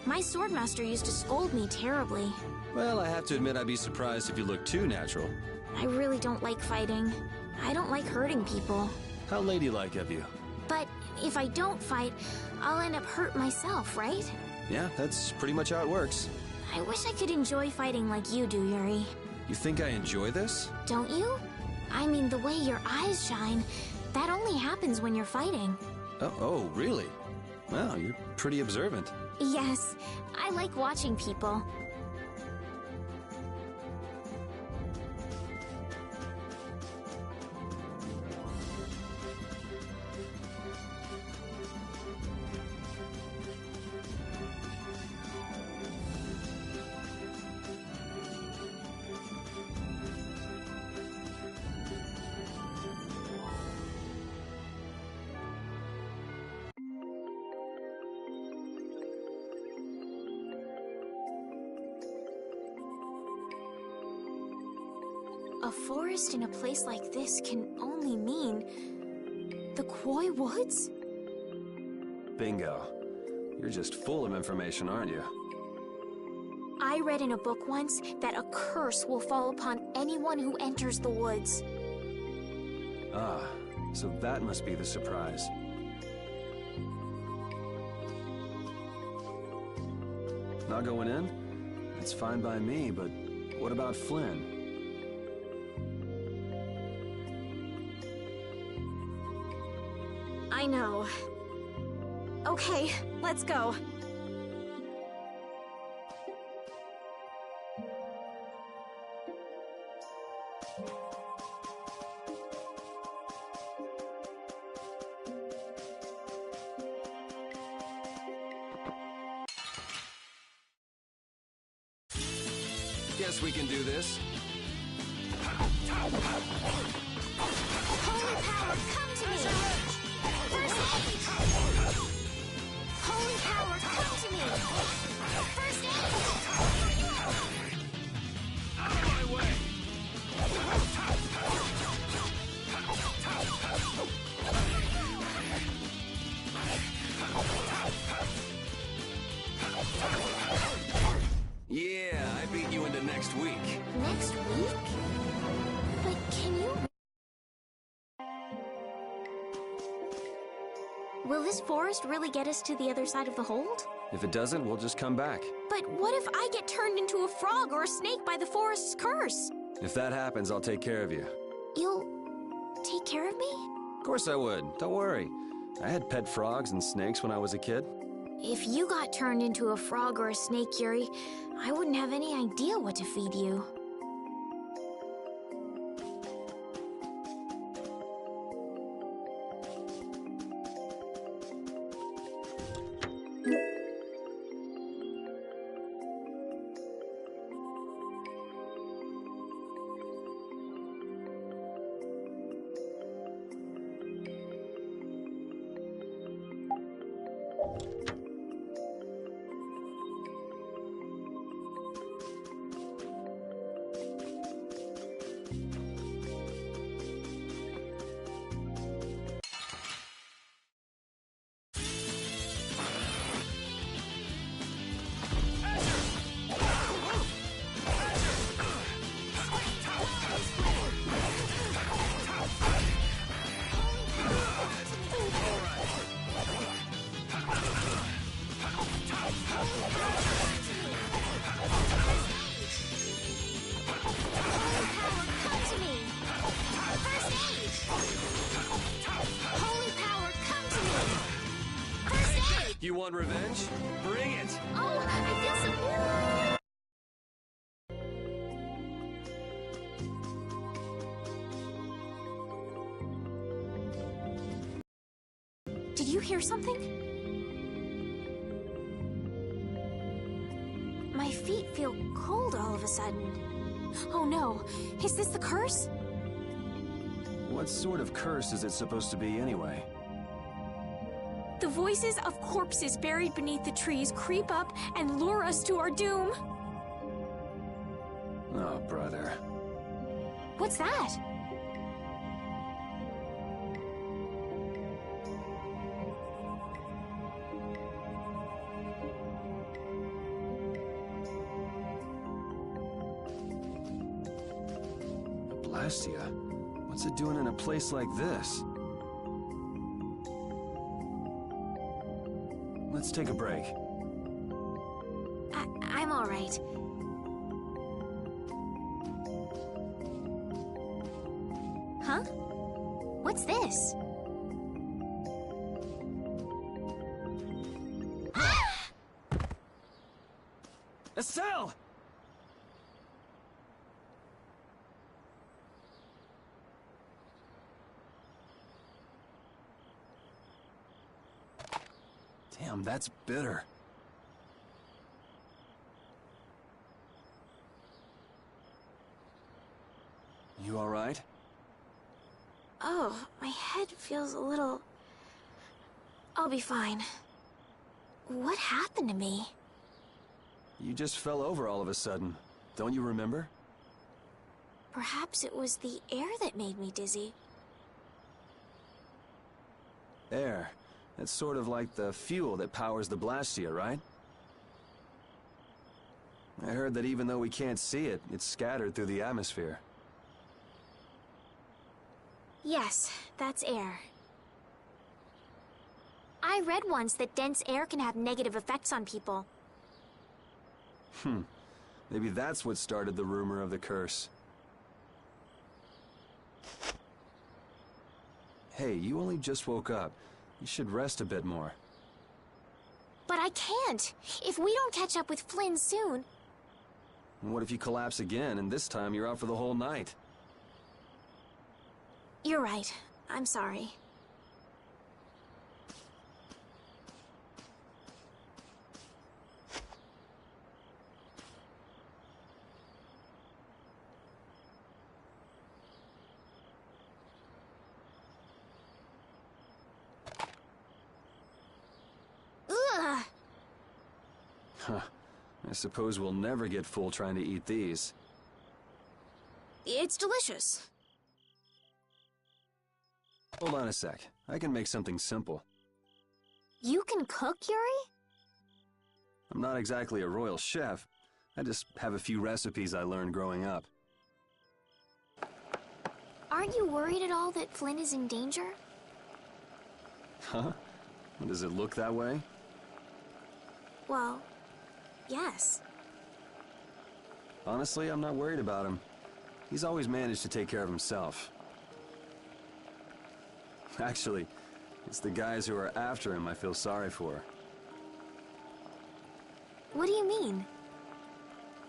My swordmaster used to scold me terribly. Well, I have to admit I'd be surprised if you looked too natural. I really don't like fighting. I don't like hurting people. How ladylike of you. But if I don't fight, I'll end up hurt myself, right? Yeah, that's pretty much how it works. I wish I could enjoy fighting like you do, Yuri. You think I enjoy this? Don't you? I mean, the way your eyes shine, that only happens when you're fighting. Oh, really? Wow, you're pretty observant. Yes, I like watching people. A forest in a place like this can only mean the Koi Woods? Bingo. You're just full of information, aren't you? I read in a book once that a curse will fall upon anyone who enters the woods. Ah, so that must be the surprise. Not going in? It's fine by me, but what about Flynn? I know. Okay, let's go. Guess we can do this. Holy power, come to me! First aid! Holy power, come to me! First aid! Out of my way! Yeah, I beat you into next week. Next week? But can you... Will this forest really get us to the other side of the hold? If it doesn't, we'll just come back. But what if I get turned into a frog or a snake by the forest's curse? If that happens, I'll take care of you. You'll take care of me? Of course I would. Don't worry. I had pet frogs and snakes when I was a kid. If you got turned into a frog or a snake, Yuri, I wouldn't have any idea what to feed you. You want revenge? Bring it! Oh, I feel so... Did you hear something? My feet feel cold all of a sudden. Oh no, is this the curse? What sort of curse is it supposed to be anyway? The voices of corpses buried beneath the trees creep up and lure us to our doom. Oh, brother. What's that? Blastia. What's it doing in a place like this? Let's take a break. I'm all right. Huh? What's this? Estelle! Damn, that's bitter. You all right? Oh, my head feels a little... I'll be fine. What happened to me? You just fell over all of a sudden. Don't you remember? Perhaps it was the air that made me dizzy. Air. That's sort of like the fuel that powers the Blastia, right? I heard that even though we can't see it, it's scattered through the atmosphere. Yes, that's air. I read once that dense air can have negative effects on people. Maybe that's what started the rumor of the curse. Hey, you only just woke up. You should rest a bit more. But I can't! If we don't catch up with Flynn soon... And what if you collapse again, and this time you're out for the whole night? You're right. I'm sorry. Ugh! Huh. I suppose we'll never get full trying to eat these. It's delicious. Hold on a sec. I can make something simple. You can cook, Yuri? I'm not exactly a royal chef. I just have a few recipes I learned growing up. Aren't you worried at all that Flynn is in danger? Huh? Does it look that way? Well, yes. Honestly, I'm not worried about him. He's always managed to take care of himself. Actually, it's the guys who are after him I feel sorry for. What do you mean?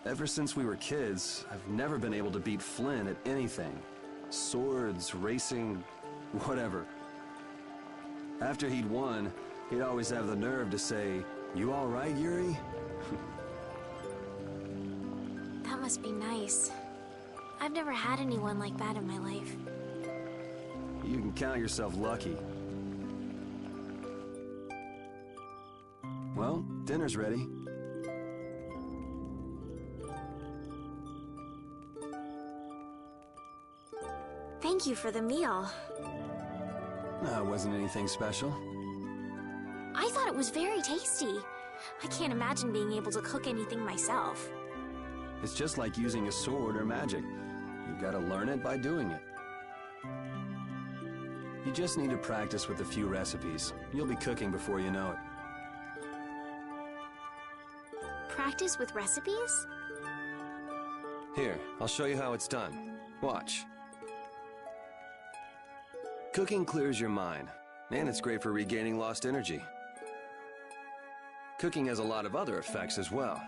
Ever since we were kids, I've never been able to beat Flynn at anything. Swords, racing, whatever. After he'd won, he'd always have the nerve to say, "You all right, Yuri?" That must be nice. I've never had anyone like that in my life. You can count yourself lucky. Well, dinner's ready. Thank you for the meal. It wasn't anything special. I thought it was very tasty. I can't imagine being able to cook anything myself. It's just like using a sword or magic. You gotta learn it by doing it. You just need to practice with a few recipes. You'll be cooking before you know it. Practice with recipes? Here, I'll show you how it's done. Watch. Cooking clears your mind, and it's great for regaining lost energy. Cooking has a lot of other effects as well.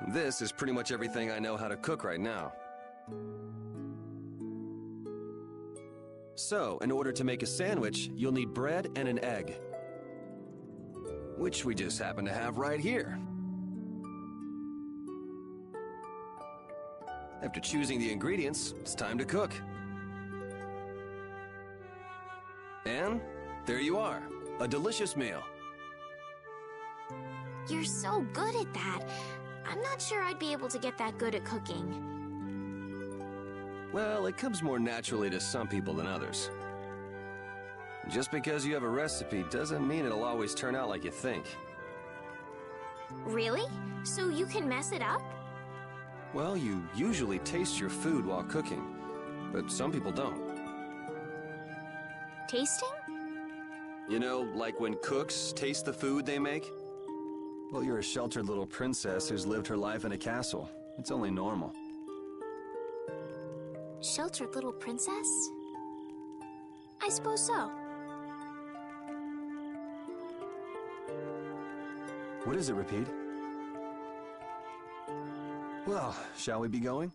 This is pretty much everything I know how to cook right now. So, in order to make a sandwich, you'll need bread and an egg. Which we just happen to have right here. After choosing the ingredients, it's time to cook. And there you are, a delicious meal. You're so good at that. I'm not sure I'd be able to get that good at cooking. Well, it comes more naturally to some people than others. Just because you have a recipe doesn't mean it'll always turn out like you think. Really? So you can mess it up? Well, you usually taste your food while cooking, but some people don't. Tasting? You know, like when cooks taste the food they make? Well, you're a sheltered little princess who's lived her life in a castle. It's only normal. Sheltered little princess? I suppose so. What is it, Repeat? Well, shall we be going?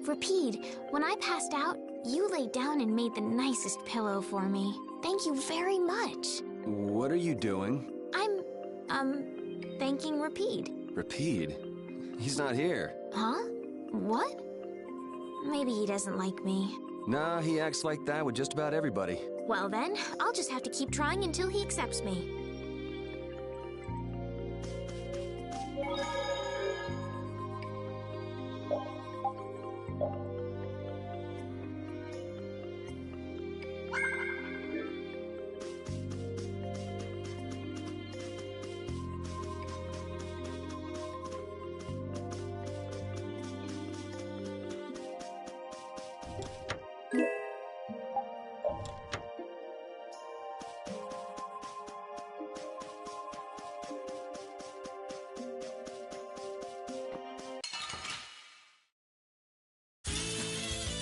Repeat, when I passed out, you laid down and made the nicest pillow for me. Thank you very much. What are you doing? I'm thanking Repeat. Repeat? He's not here. Huh? What? Maybe he doesn't like me. Nah, he acts like that with just about everybody. Well then, I'll just have to keep trying until he accepts me.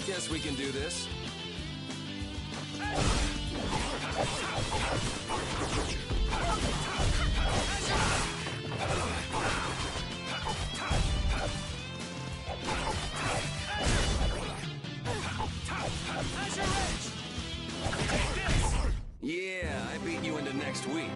Guess we can do this. Yeah, I beat you into next week.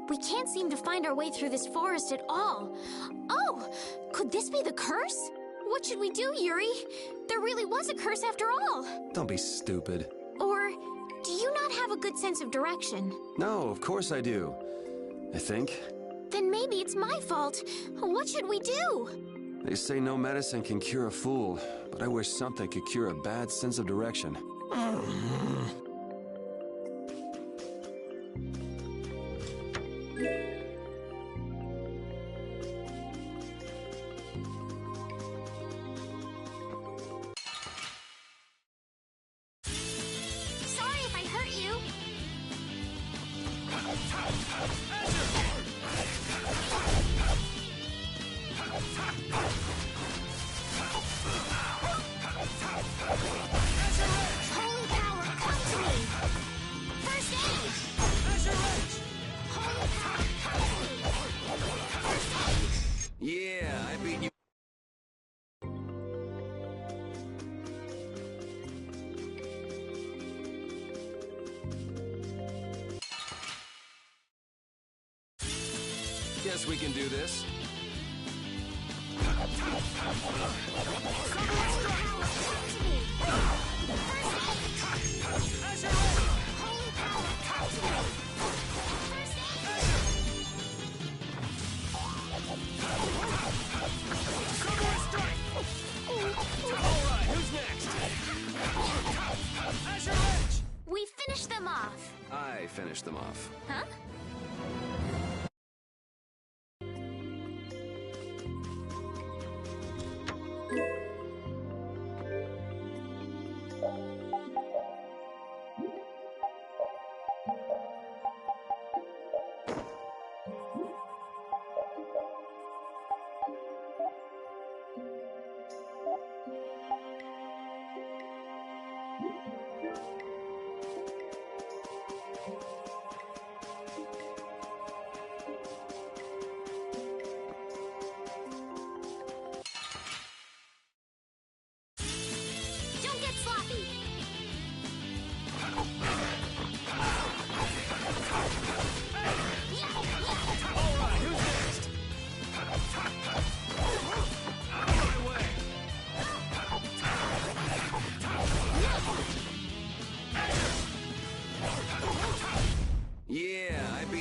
We can't seem to find our way through this forest at all. Oh, could this be the curse? What should we do, Yuri? There really was a curse after all. Don't be stupid. Or do you not have a good sense of direction? No, of course I do. I think. Then maybe it's my fault. What should we do? They say no medicine can cure a fool, but I wish something could cure a bad sense of direction. Sorry if I hurt you. Holy power, come to me! First aid! Holy power, come to me! First aid! Yeah, I beat you. Guess we can do this. Alright, who's next? We finished them off. I finished them off. Huh?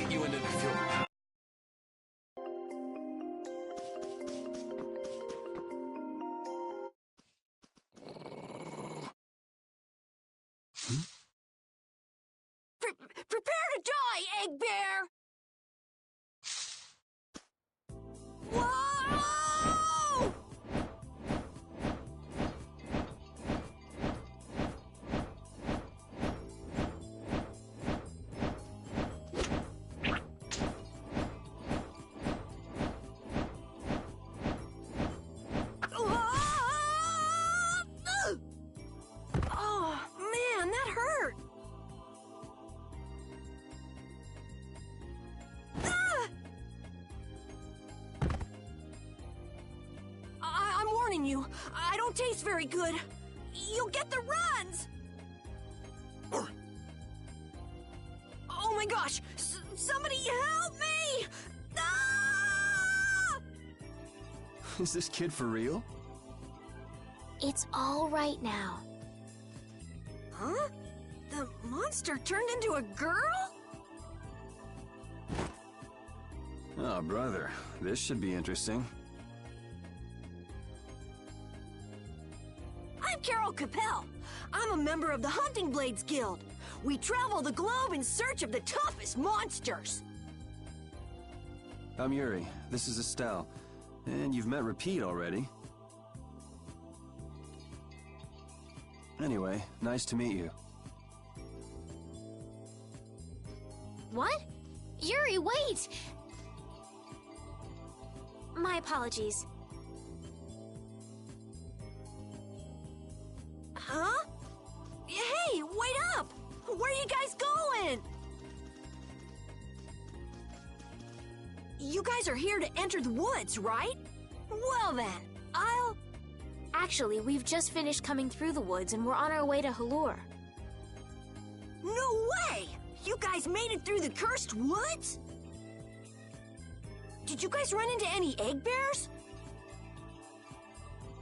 get you into the field. Prepare to die, Egg Bear! Whoa! Oh, man, that hurt. I'm warning you, I don't taste very good. You'll get the runs! Oh my gosh! Somebody help me! Ah! Is this kid for real? It's all right now. Huh? The monster turned into a girl? Oh, brother. This should be interesting. I'm Carol Capel. I'm a member of the Hunting Blades Guild. We travel the globe in search of the toughest monsters. I'm Yuri. This is Estelle. And you've met Repeat already. Anyway, nice to meet you. What? Yuri, wait! My apologies. Huh? Hey, wait up! Where are you guys going? You guys are here to enter the woods, right? Well then, I'll... Actually, we've just finished coming through the woods and we're on our way to Halur. No way! You guys made it through the cursed woods? Did you guys run into any egg bears?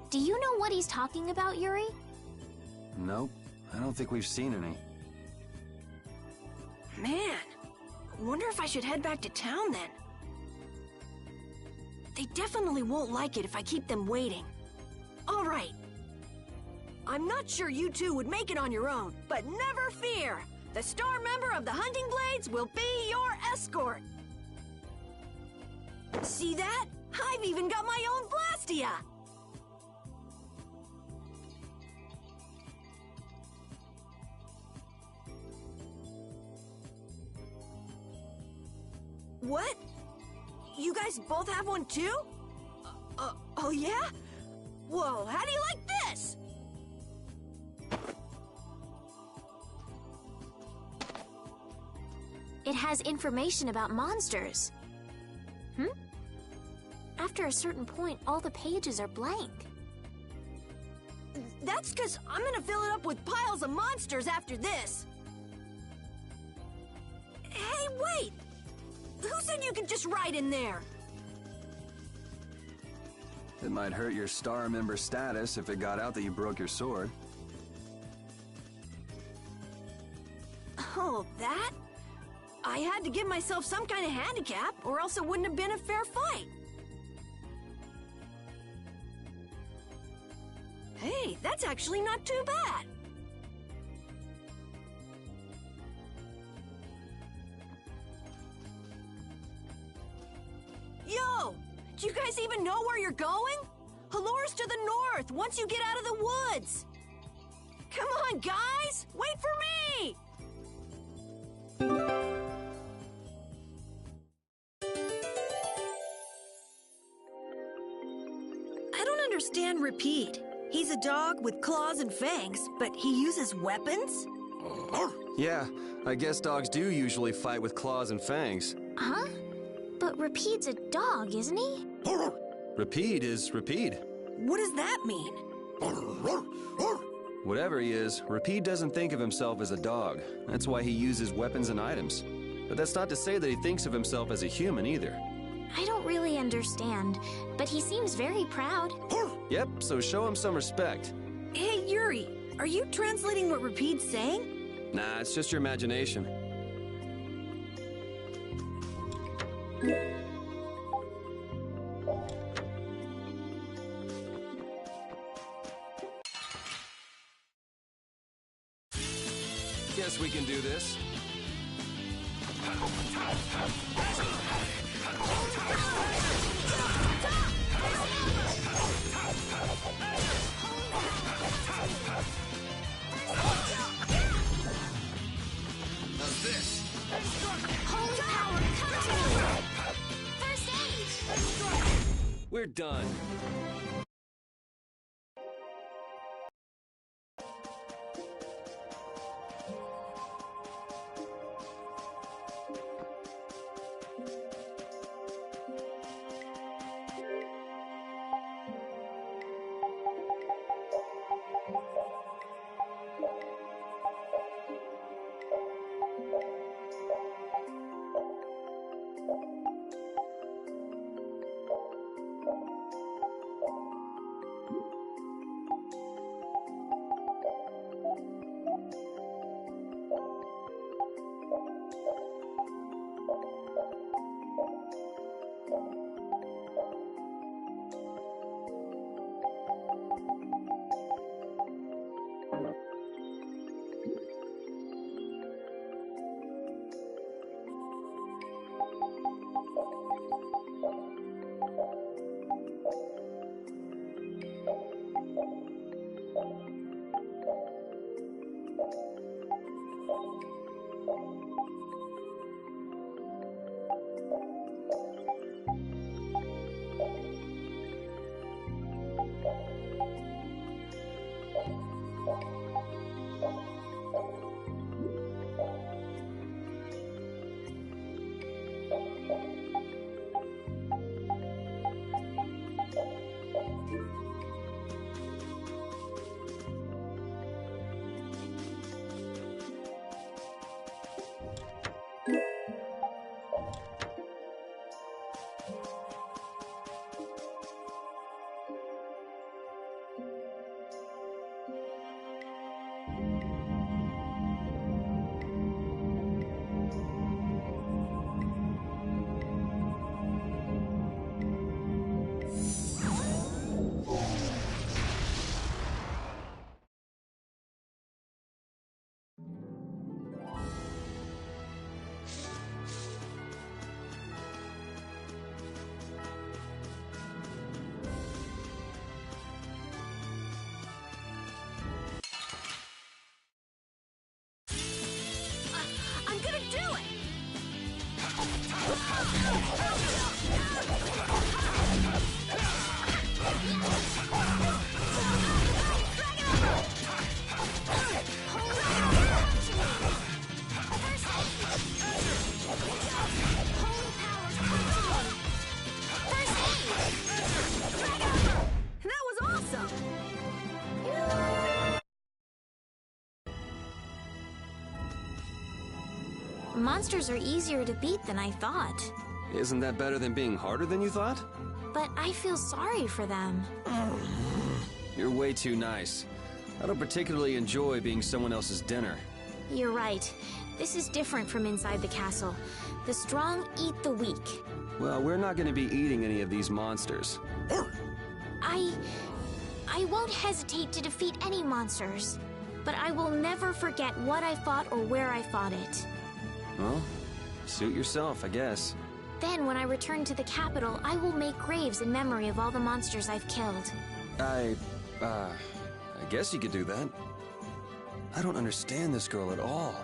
Do you know what he's talking about, Yuri? Nope. I don't think we've seen any. Man, wonder if I should head back to town then. They definitely won't like it if I keep them waiting. All right. I'm not sure you two would make it on your own, but never fear. The star member of the Hunting Blades will be your escort. See that? I've even got my own Blastia. What? You guys both have one too? Oh yeah? Whoa, how do you like this? It has information about monsters. After a certain point, all the pages are blank. That's because I'm gonna fill it up with piles of monsters after this. Hey, wait! Who said you could just write in there? It might hurt your star member status if it got out that you broke your sword. Oh, that? I had to give myself some kind of handicap, or else it wouldn't have been a fair fight. Hey, that's actually not too bad. Yo! Do you guys even know where you're going? Halur's to the north, once you get out of the woods. Come on, guys! Wait for me! I don't understand Repeat. He's a dog with claws and fangs, but he uses weapons? Yeah, I guess dogs do usually fight with claws and fangs. Huh? But Repeat's a dog, isn't he? Repeat is Repeat. What does that mean? Whatever he is, Repeat doesn't think of himself as a dog. That's why he uses weapons and items. But that's not to say that he thinks of himself as a human either. I don't really understand, but he seems very proud. Yep, so show him some respect. Hey, Yuri, are you translating what Repeat's saying? Nah, it's just your imagination. Guess we can do this. How's this? Holy power, come to me! First aid! We're done. I'm gonna do it! That was awesome! Monsters are easier to beat than I thought. Isn't that better than being harder than you thought? But I feel sorry for them. You're way too nice. I don't particularly enjoy being someone else's dinner. You're right. This is different from inside the castle. The strong eat the weak. Well, we're not going to be eating any of these monsters. I won't hesitate to defeat any monsters. But I will never forget what I fought or where I fought it. Well, suit yourself, I guess. Then, when I return to the capital, I will make graves in memory of all the monsters I've killed. I guess you could do that. I don't understand this girl at all.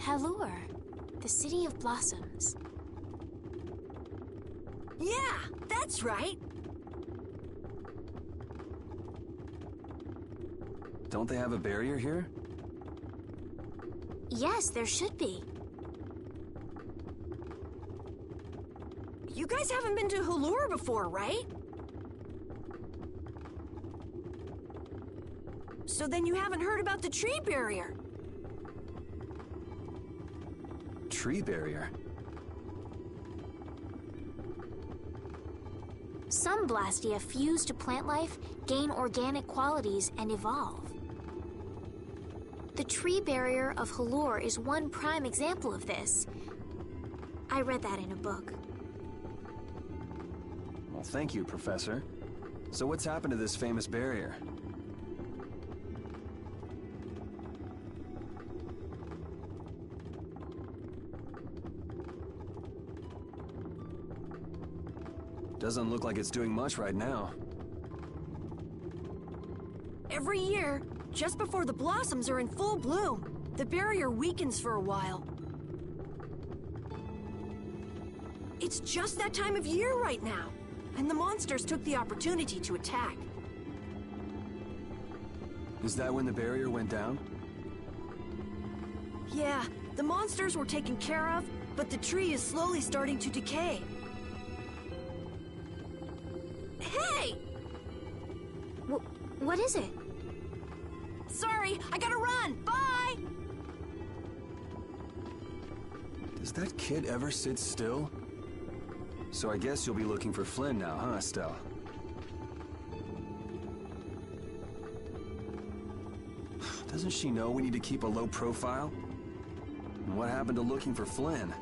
Hallur, the City of Blossoms. Yeah, that's right. Don't they have a barrier here? Yes, there should be. You guys haven't been to Hulur before, right? So then you haven't heard about the tree barrier. Tree barrier? Some Blastia fuse to plant life, gain organic qualities, and evolve. The tree barrier of Hulur is one prime example of this. I read that in a book. Well, thank you, Professor. So what's happened to this famous barrier? Doesn't look like it's doing much right now. Every year, just before the blossoms are in full bloom, the barrier weakens for a while. It's just that time of year right now, and the monsters took the opportunity to attack. Is that when the barrier went down? Yeah, the monsters were taken care of, but the tree is slowly starting to decay. Hey! What is it? Sorry, I gotta run! Bye! Does that kid ever sit still? So I guess you'll be looking for Flynn now, huh, Estelle? Doesn't she know we need to keep a low profile? And what happened to looking for Flynn?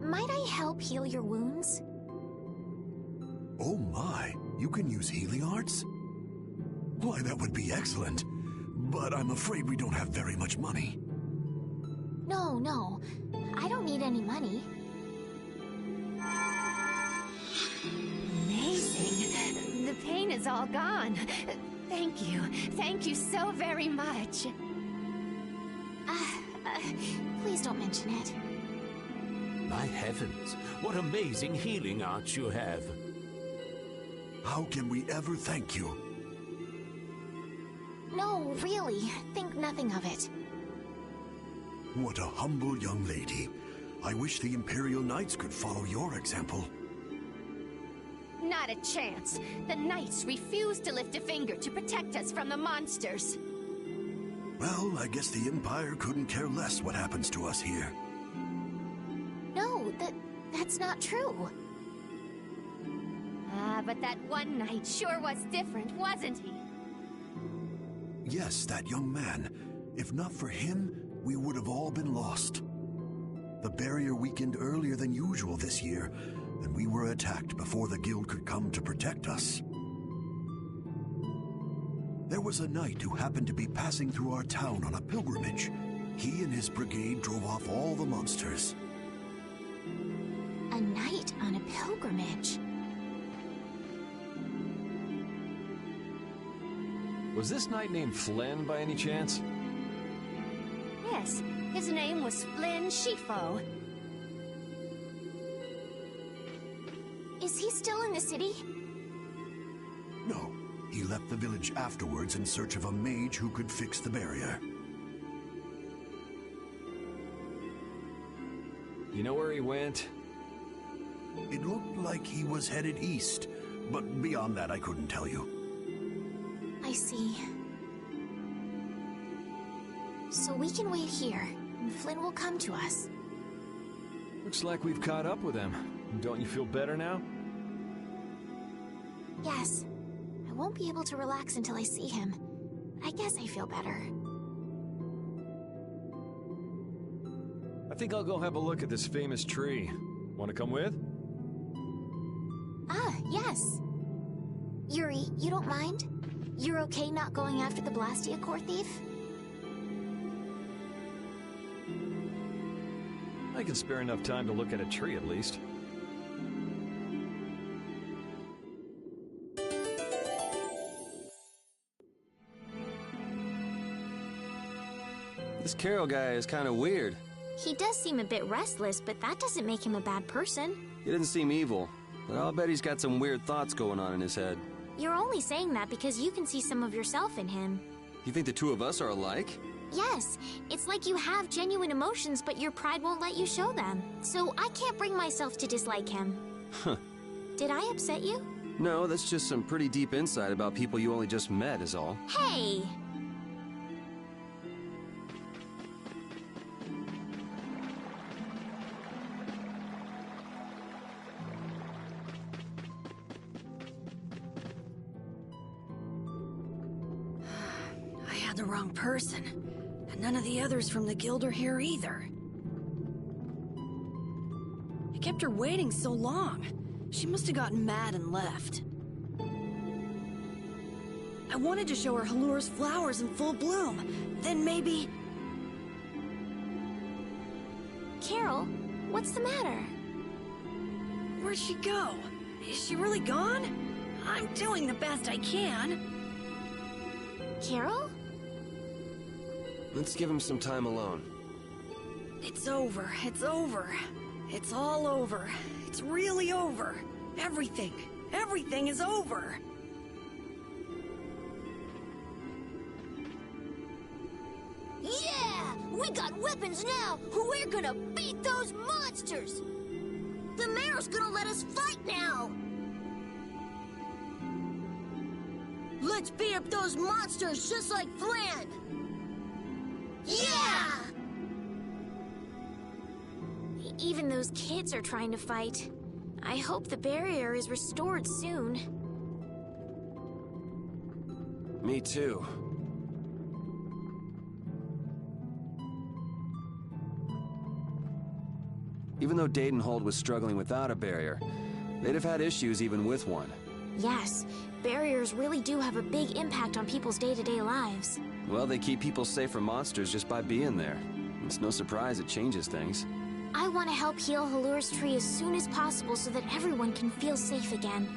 Might I help heal your wounds? Oh my, you can use healing arts? Why, that would be excellent. But I'm afraid we don't have very much money. No. I don't need any money. Amazing. The pain is all gone. Thank you. Thank you so very much. Please don't mention it. My heavens, what amazing healing arts you have. How can we ever thank you? No, really. Think nothing of it. What a humble young lady. I wish the Imperial Knights could follow your example. Not a chance. The Knights refuse to lift a finger to protect us from the monsters. Well, I guess the Empire couldn't care less what happens to us here. No, that's not true. But that one Knight sure was different, wasn't he? Yes, that young man. If not for him, we would have all been lost. The barrier weakened earlier than usual this year, and we were attacked before the guild could come to protect us. There was a knight who happened to be passing through our town on a pilgrimage. He and his brigade drove off all the monsters. A knight on a pilgrimage. Was this knight named Flynn by any chance? Yes, his name was Flynn Shifo. Is he still in the city? No, he left the village afterwards in search of a mage who could fix the barrier. You know where he went? It looked like he was headed east, but beyond that I couldn't tell you. I see. So we can wait here, and Flynn will come to us. Looks like we've caught up with him. Don't you feel better now? Yes. I won't be able to relax until I see him. I guess I feel better. I think I'll go have a look at this famous tree. Want to come with? Ah, yes. Yuri, you don't mind? You're okay not going after the Blastia core thief? I can spare enough time to look at a tree at least. This Carol guy is kind of weird. He does seem a bit restless, but that doesn't make him a bad person. He didn't seem evil, but I'll bet he's got some weird thoughts going on in his head. You're only saying that because you can see some of yourself in him. You think the two of us are alike? Yes, it's like you have genuine emotions, but your pride won't let you show them. So I can't bring myself to dislike him. Huh. Did I upset you? No, that's just some pretty deep insight about people you only just met is all. Hey! I had the wrong person. And none of the others from the guild are here either. I kept her waiting so long. She must have gotten mad and left. I wanted to show her Halur's flowers in full bloom. Then maybe... Carol, what's the matter? Where'd she go? Is she really gone? I'm doing the best I can. Carol? Let's give him some time alone. It's over. It's over. It's all over. It's really over. Everything. Everything is over. Yeah! We got weapons now! We're gonna beat those monsters! The mayor's gonna let us fight now! Let's beat up those monsters just like Flan! Yeah! Even those kids are trying to fight. I hope the barrier is restored soon. Me too. Even though Dadenhold was struggling without a barrier, they'd have had issues even with one. Yes, barriers really do have a big impact on people's day-to-day lives. Well, they keep people safe from monsters just by being there. It's no surprise it changes things. I want to help heal Halur's tree as soon as possible so that everyone can feel safe again.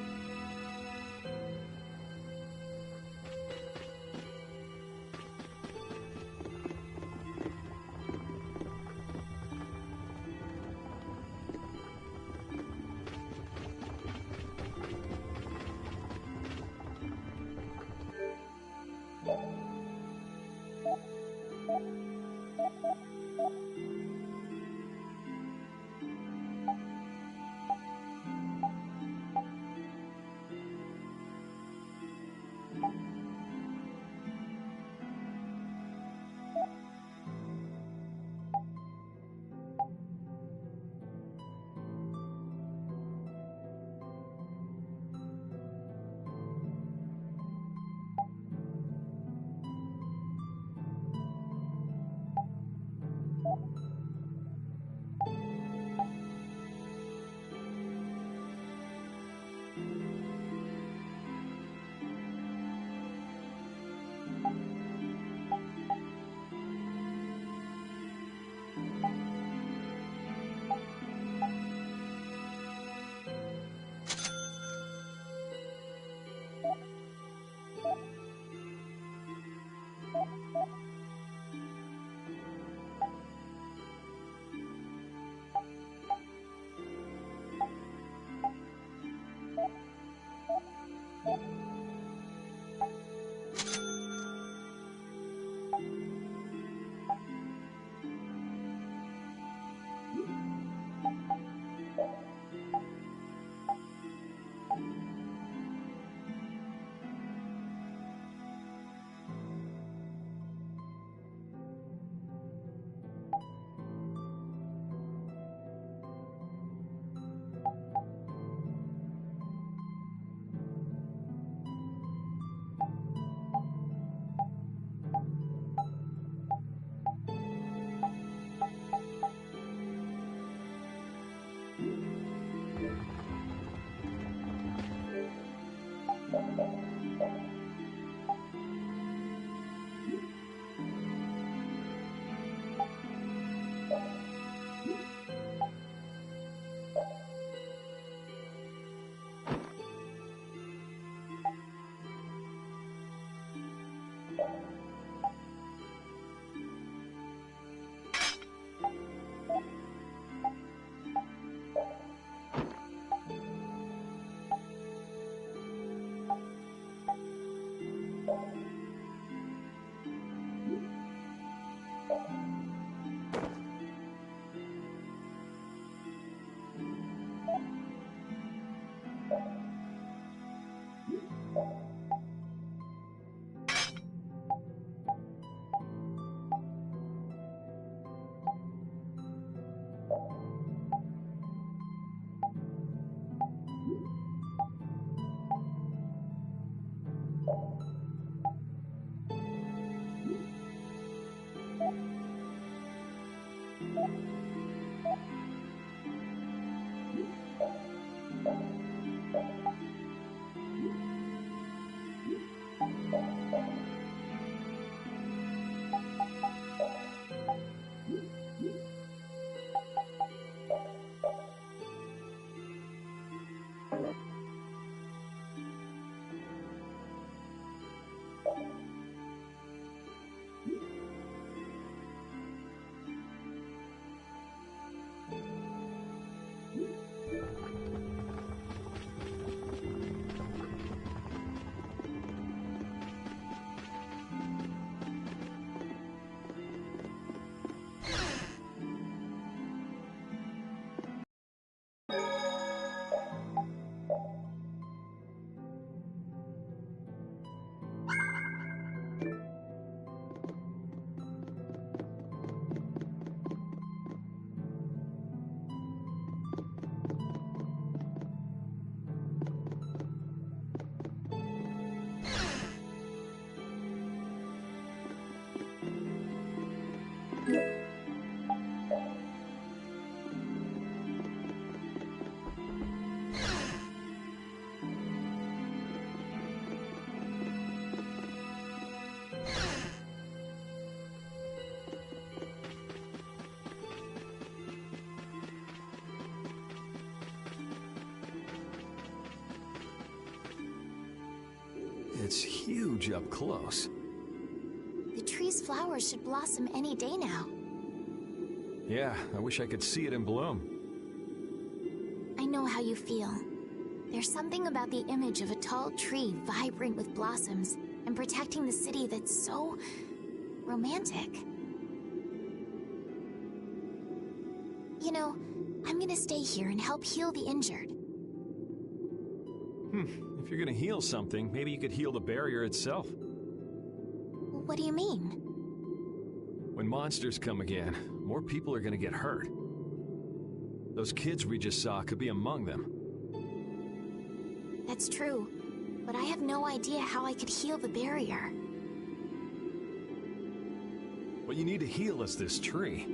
It's huge up close. The tree's flowers should blossom any day now. Yeah, I wish I could see it in bloom. I know how you feel. There's something about the image of a tall tree vibrant with blossoms and protecting the city that's so romantic. You know, I'm gonna stay here and help heal the injured. If you're gonna heal something, maybe you could heal the barrier itself. What do you mean? When monsters come again, more people are gonna get hurt. Those kids we just saw could be among them. That's true, but I have no idea how I could heal the barrier. What you need to heal is this tree.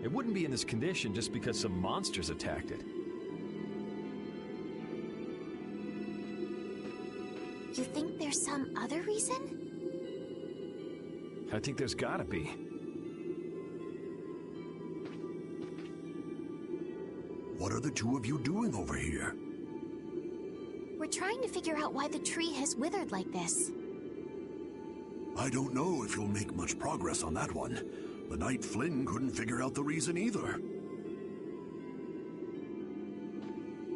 It wouldn't be in this condition just because some monsters attacked it. You think there's some other reason? I think there's gotta be. What are the two of you doing over here? We're trying to figure out why the tree has withered like this. I don't know if you'll make much progress on that one. The Knight Flynn couldn't figure out the reason either.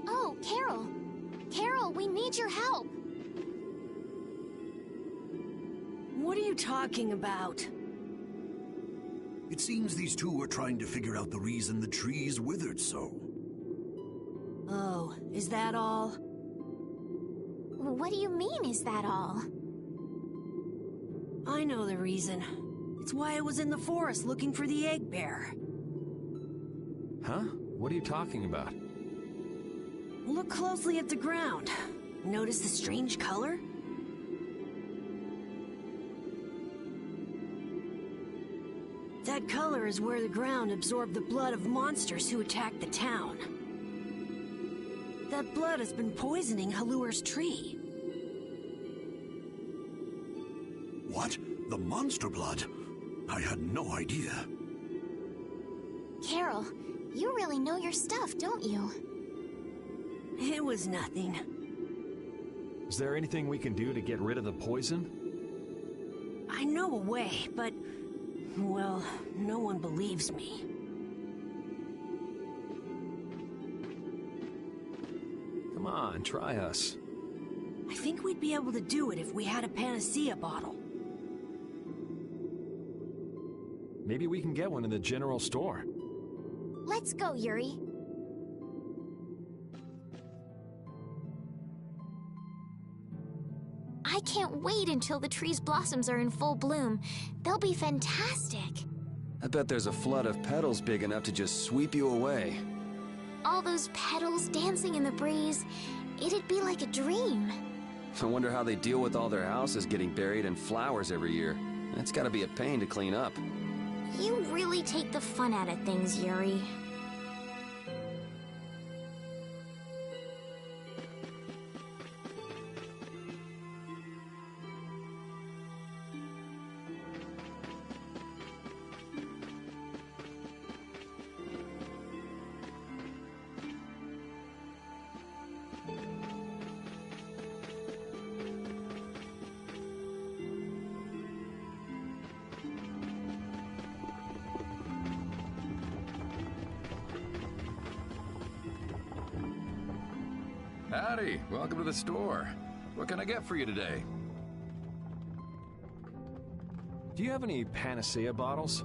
Oh, Carol! Carol, we need your help! What are you talking about? It seems these two are trying to figure out the reason the trees withered so. Oh, is that all? What do you mean, is that all? I know the reason. It's why I was in the forest looking for the egg bear. Huh? What are you talking about? Look closely at the ground. Notice the strange color? That color is where the ground absorbed the blood of monsters who attacked the town. That blood has been poisoning Halur's tree. What? The monster blood? I had no idea. Carol, you really know your stuff, don't you? It was nothing. Is there anything we can do to get rid of the poison? I know a way, but... well, no one believes me. Come on, try us. I think we'd be able to do it if we had a panacea bottle. Maybe we can get one in the general store. Let's go, Yuri. I can't wait until the tree's blossoms are in full bloom. They'll be fantastic. I bet there's a flood of petals big enough to just sweep you away. All those petals dancing in the breeze. It'd be like a dream. I wonder how they deal with all their houses getting buried in flowers every year. It's gotta be a pain to clean up. You really take the fun out of things, Yuri. Howdy, welcome to the store. What can I get for you today? Do you have any panacea bottles?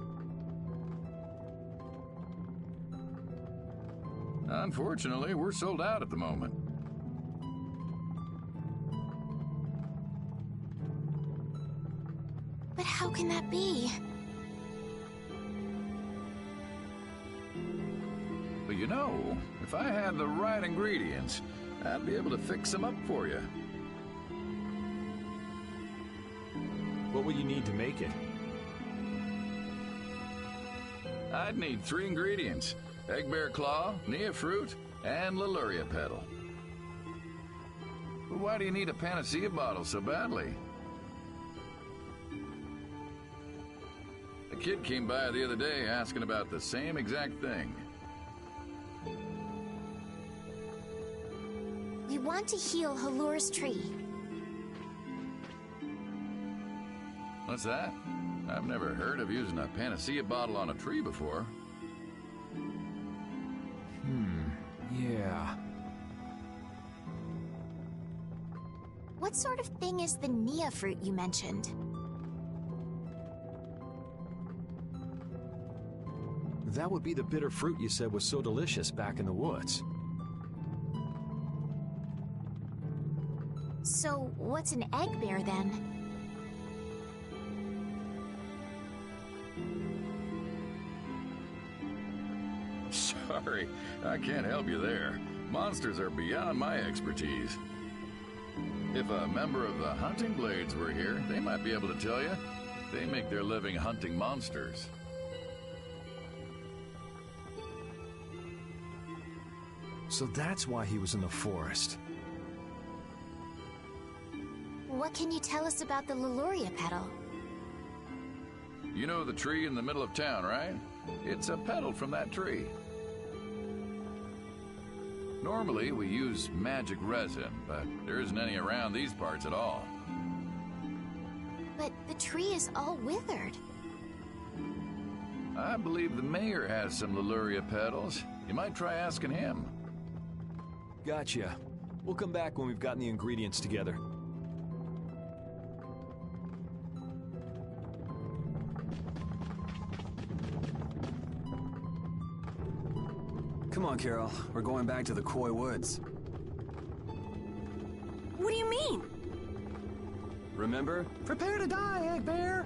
Unfortunately, we're sold out at the moment. But how can that be? But you know, if I had the right ingredients, I'd be able to fix them up for you. What would you need to make it? I'd need 3 ingredients: egg bear claw, nia fruit, and Leluria petal. But why do you need a panacea bottle so badly? A kid came by the other day asking about the same exact thing. We want to heal Halur's tree. What's that? I've never heard of using a panacea bottle on a tree before. Yeah. What sort of thing is the nia fruit you mentioned? That would be the bitter fruit you said was so delicious back in the woods. So, what's an egg bear then? Sorry, I can't help you there. Monsters are beyond my expertise. If a member of the Hunting Blades were here, they might be able to tell you. They make their living hunting monsters. So that's why he was in the forest. What can you tell us about the Leluria petal? You know the tree in the middle of town, right? It's a petal from that tree. Normally, we use magic resin, but there isn't any around these parts at all. But the tree is all withered. I believe the mayor has some Leluria petals. You might try asking him. Gotcha. We'll come back when we've gotten the ingredients together. Come on, Carol. We're going back to the Koi Woods. What do you mean? Remember? Prepare to die, Egg Bear!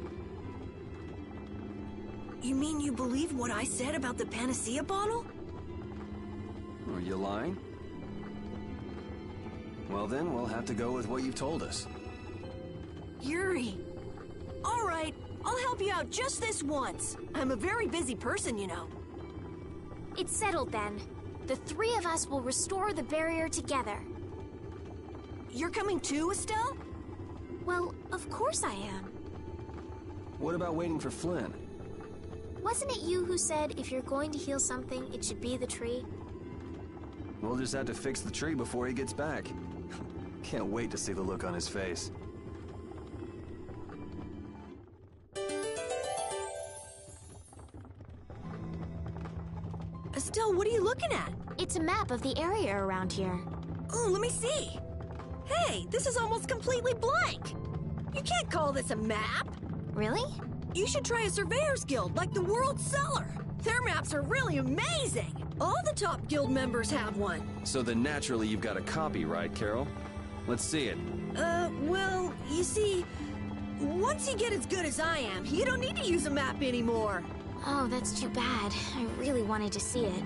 You mean you believe what I said about the panacea bottle? Are you lying? Well then, we'll have to go with what you've told us. Yuri. All right, I'll help you out just this once. I'm a very busy person, you know. It's settled then. The 3 of us will restore the barrier together. You're coming too, Estelle? Well, of course I am. What about waiting for Flynn? Wasn't it you who said if you're going to heal something, it should be the tree? We'll just have to fix the tree before he gets back. Can't wait to see the look on his face. Estelle, what are you looking at? It's a map of the area around here. Oh, let me see. Hey, this is almost completely blank. You can't call this a map. Really? You should try a surveyor's guild like the World Cellar. Their maps are really amazing. All the top guild members have one. So then naturally you've got a copy, right, Carol? Let's see it. Well, you see, once you get as good as I am, you don't need to use a map anymore. Oh, that's too bad. I really wanted to see it.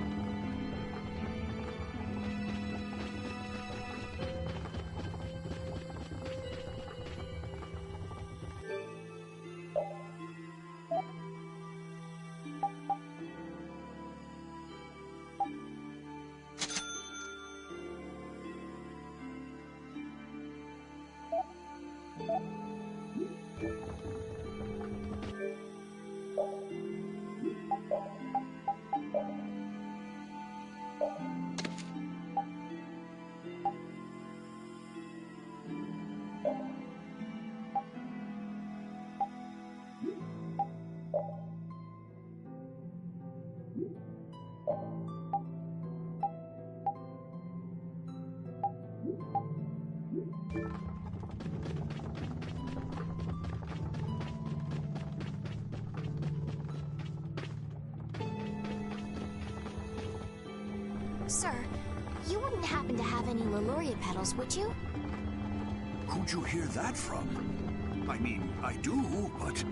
Sir, you wouldn't happen to have any Leluria petals, would you? Who'd you hear that from? I mean, I do, but...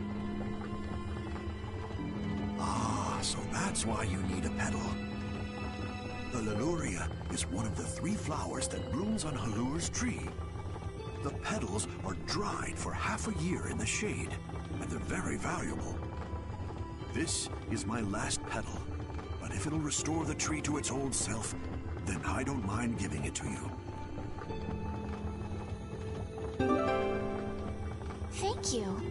Ah, so that's why you need a petal. The Leluria is one of the 3 flowers that blooms on Halur's tree. The petals are dried for half a year in the shade, and they're very valuable. This is my last petal, but if it'll restore the tree to its old self, then I don't mind giving it to you. Thank you.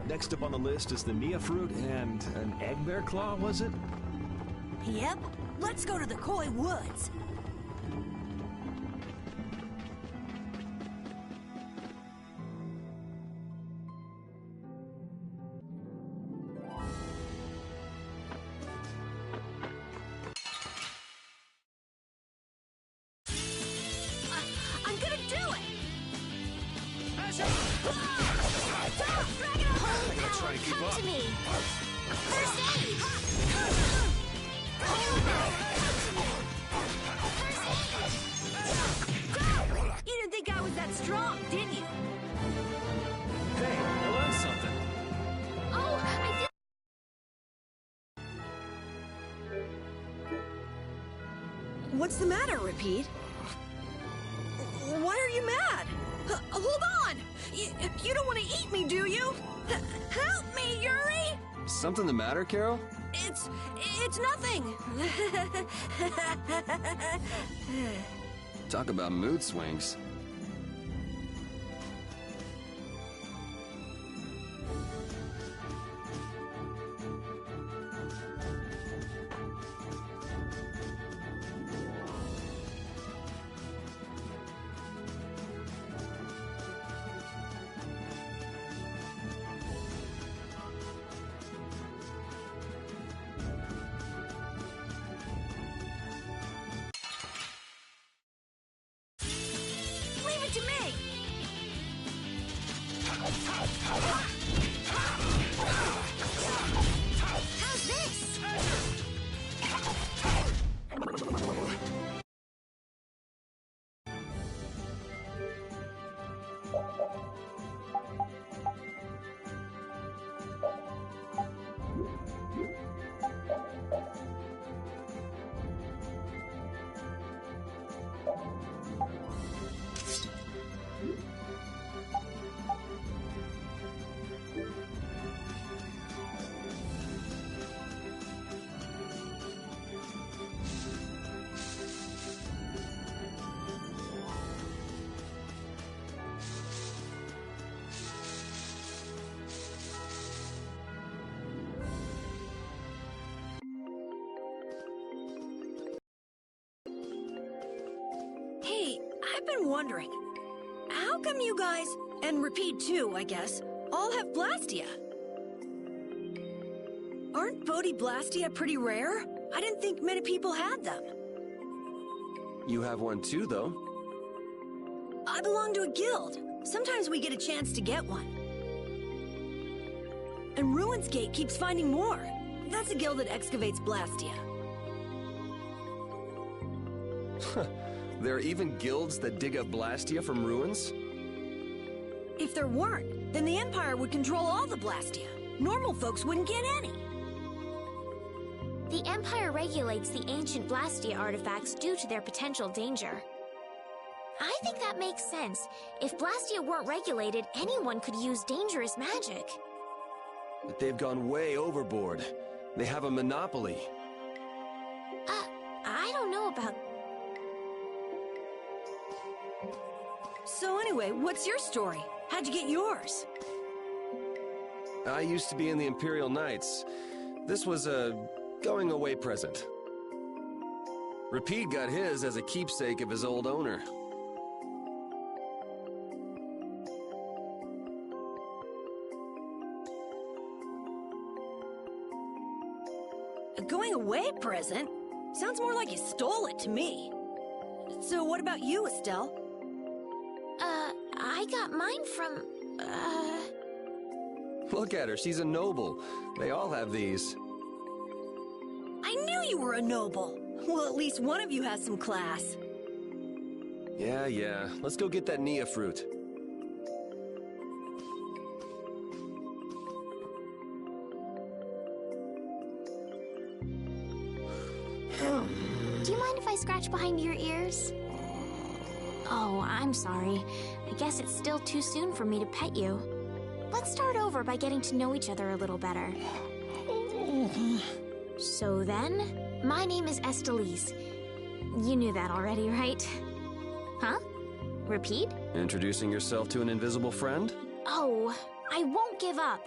Next up on the list is the Nia fruit and an egg bear claw, was it? Yep. Let's go to the Koi Woods. I'm gonna do it! Holy power, come to me! First aid! You didn't think I was that strong, did you? Hey, I learned something. Oh, I feel... What's the matter, Repeat? Why are you mad? Hold on! You don't want to eat me, do you? Help me, Yuri! Something the matter, Carol? It's nothing. Talk about mood swings. Leave it to me! How's this? wondering. How come you guys, and Repeat too, I guess, all have Blastia? Aren't Bodhi-Blastia pretty rare? I didn't think many people had them. You have one too, though. I belong to a guild. Sometimes we get a chance to get one. And Ruins Gate keeps finding more. That's a guild that excavates Blastia. There are even guilds that dig up Blastia from ruins? If there weren't, then the Empire would control all the Blastia. Normal folks wouldn't get any. The Empire regulates the ancient Blastia artifacts due to their potential danger. I think that makes sense. If Blastia weren't regulated, anyone could use dangerous magic. But they've gone way overboard. They have a monopoly. I don't know about... So anyway, what's your story? How'd you get yours? I used to be in the Imperial Knights. This was a going-away present. Repeat got his as a keepsake of his old owner. A going-away present? Sounds more like you stole it to me. So what about you, Estelle? I got mine from, Look at her, she's a noble. They all have these. I knew you were a noble. Well, at least one of you has some class. Yeah. Let's go get that Nia fruit. Do you mind if I scratch behind your ears? Oh, I'm sorry. I guess it's still too soon for me to pet you. Let's start over by getting to know each other a little better. So then, my name is Estelise. You knew that already, right? Huh? Repeat? Introducing yourself to an invisible friend? Oh, I won't give up.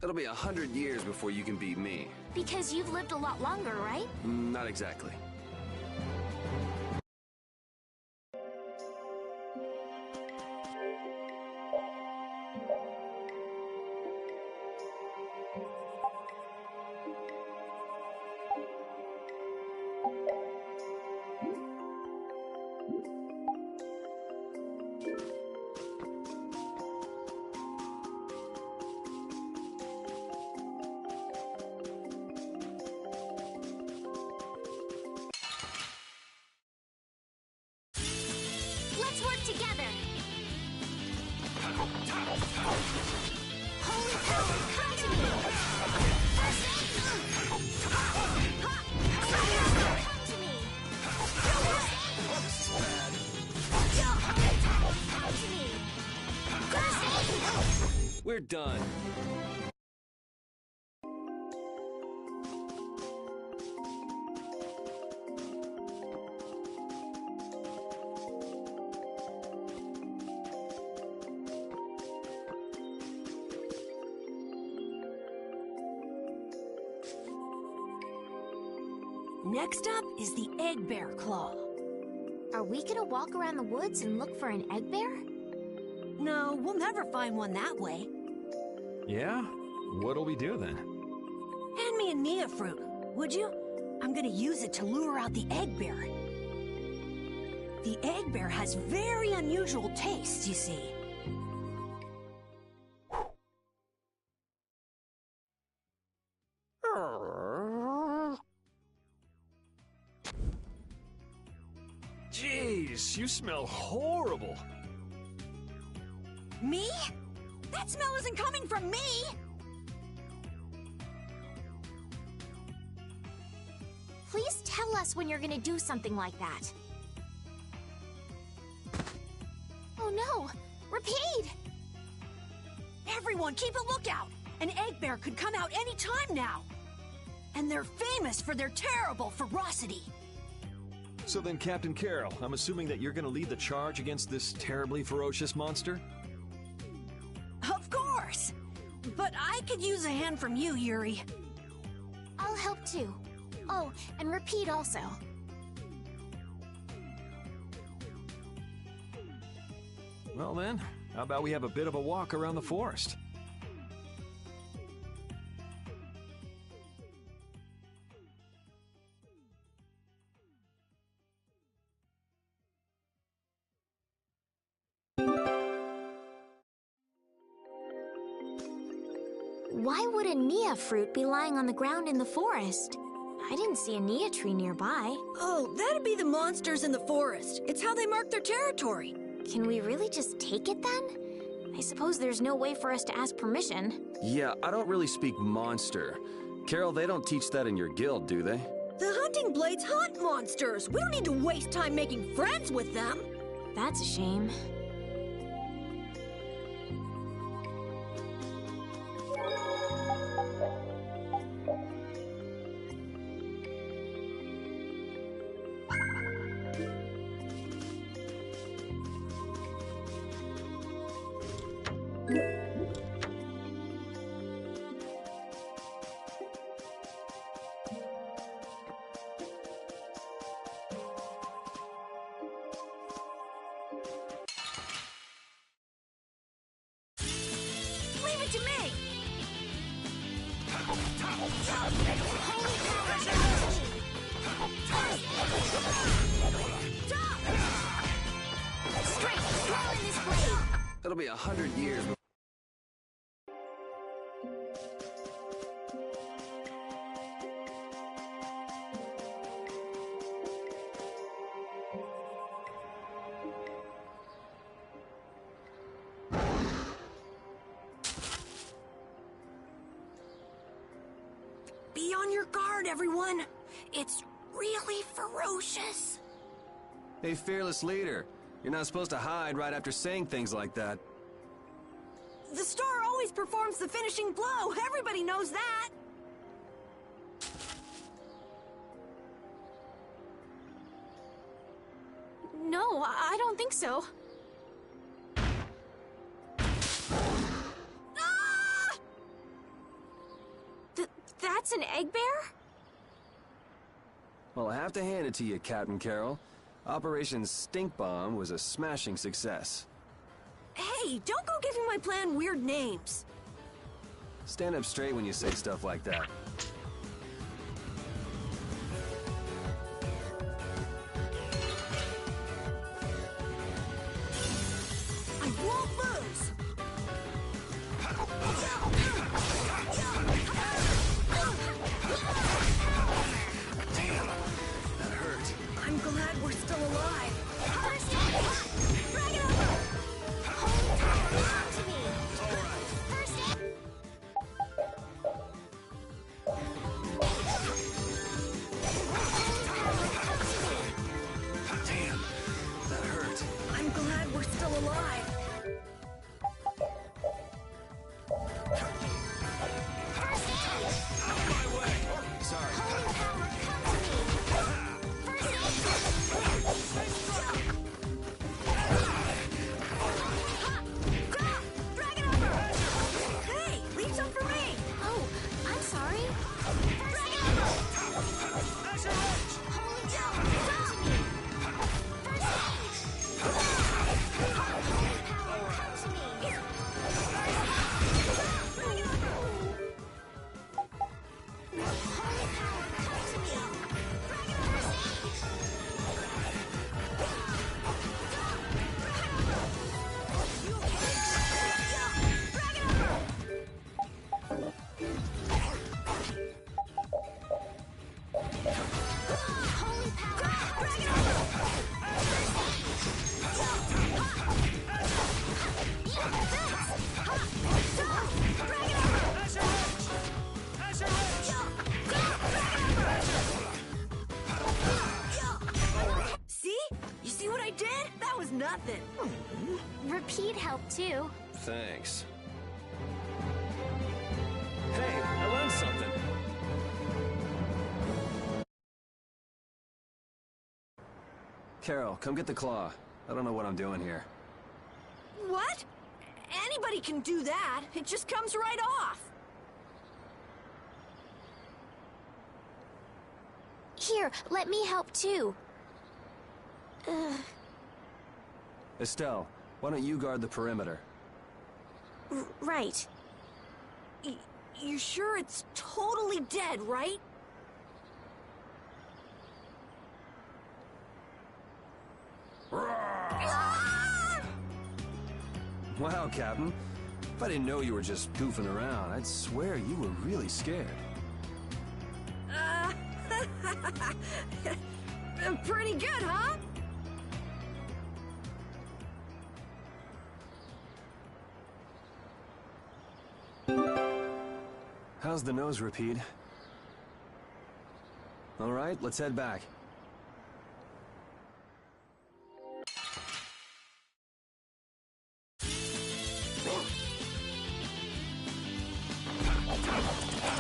It'll be 100 years before you can beat me. Because you've lived a lot longer, right? Not exactly. Let's work together! Holy power, come to me! First aid! Holy power, come to me! First aid! Holy power, come to me! First aid! We're done. Next up is the Egg Bear Claw. Are we gonna walk around the woods and look for an egg bear? No, we'll never find one that way. Yeah? What'll we do then? Hand me a Nia fruit, would you? I'm gonna use it to lure out the egg bear. The egg bear has very unusual tastes, you see. Jeez, you smell horrible. Me? That smell isn't coming from me! Please tell us when you're gonna do something like that. Oh no! Repede! Everyone, keep a lookout! An egg bear could come out any time now! And they're famous for their terrible ferocity! So then, Captain Carroll, I'm assuming that you're gonna lead the charge against this terribly ferocious monster? Of course! But I could use a hand from you, Yuri. I'll help too. Oh, and Repede also. Well then, how about we have a bit of a walk around the forest? Why would a Nia fruit be lying on the ground in the forest? I didn't see a Nia tree nearby. Oh, that'd be the monsters in the forest. It's how they mark their territory. Can we really just take it then? I suppose there's no way for us to ask permission. Yeah, I don't really speak monster. Carol, they don't teach that in your guild, do they? The hunting blades hunt monsters. We don't need to waste time making friends with them. That's a shame. Leave it to me! Straight, swirl in this blade! It'll be 100 years before... Be on your guard, everyone. It's really ferocious. Hey, fearless leader. You're not supposed to hide right after saying things like that. The star always performs the finishing blow. Everybody knows that. No, I don't think so. Ah! That's an egg bear? Well, I have to hand it to you, Captain Carroll. Operation Stink Bomb was a smashing success. Hey, don't go giving my plan weird names. Stand up straight when you say stuff like that. I won't lose. Damn, that hurt. I'm glad we're still alive. Drag it over! Hold tight, on to me! All right. First aid! nothing. Repeat helped too. Thanks. Hey, I learned something. Carol, come get the claw. I don't know what I'm doing here. What? Anybody can do that. It just comes right off. Here, let me help too. Estelle, why don't you guard the perimeter? Right. You sure it's totally dead, right? Wow, Captain. If I didn't know you were just goofing around, I'd swear you were really scared. Pretty good, huh? How's the nose, Repeat? All right, let's head back.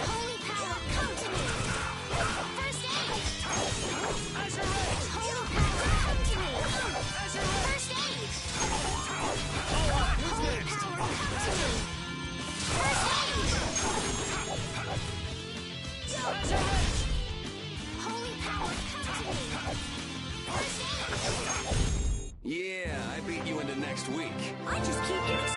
Holy power, come to me! First aid! Holy power, come to me! First aid! Holy power, come to me! First aid! Holy power, come to me! First aid! Yeah, I beat you into next week. I just keep getting...